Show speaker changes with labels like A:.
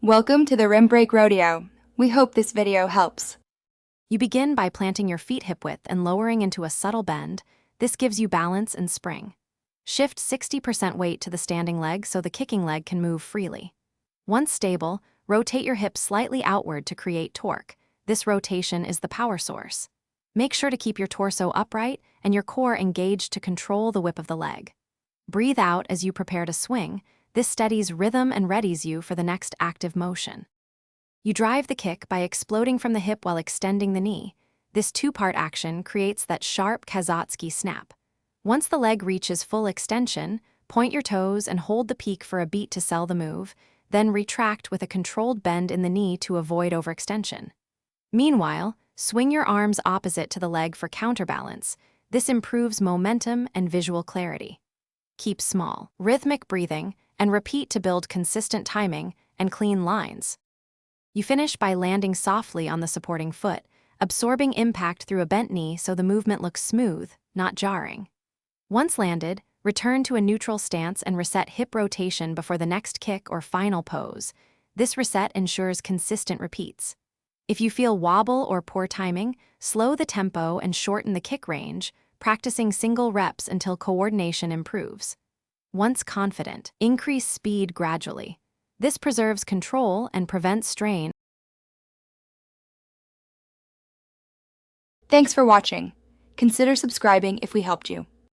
A: Welcome to the Rim Break Rodeo. We hope this video helps.
B: You begin by planting your feet hip width and lowering into a subtle bend. This gives you balance and spring. Shift 60% weight to the standing leg so the kicking leg can move freely. Once stable, rotate your hips slightly outward to create torque. This rotation is the power source. Make sure to keep your torso upright and your core engaged to control the whip of the leg. Breathe out as you prepare to swing. This steadies rhythm and readies you for the next active motion. You drive the kick by exploding from the hip while extending the knee. This two-part action creates that sharp Kazotsky snap. Once the leg reaches full extension, point your toes and hold the peak for a beat to sell the move, then retract with a controlled bend in the knee to avoid overextension. Meanwhile, swing your arms opposite to the leg for counterbalance. This improves momentum and visual clarity. Keep small, rhythmic breathing, and repeat to build consistent timing and clean lines. You finish by landing softly on the supporting foot, absorbing impact through a bent knee so the movement looks smooth, not jarring. Once landed, return to a neutral stance and reset hip rotation before the next kick or final pose. This reset ensures consistent repeats. If you feel wobble or poor timing, slow the tempo and shorten the kick range, practicing single reps until coordination improves. Once confident, increase speed gradually. This preserves control and prevents strain.
A: Thanks for watching. Consider subscribing if we helped you.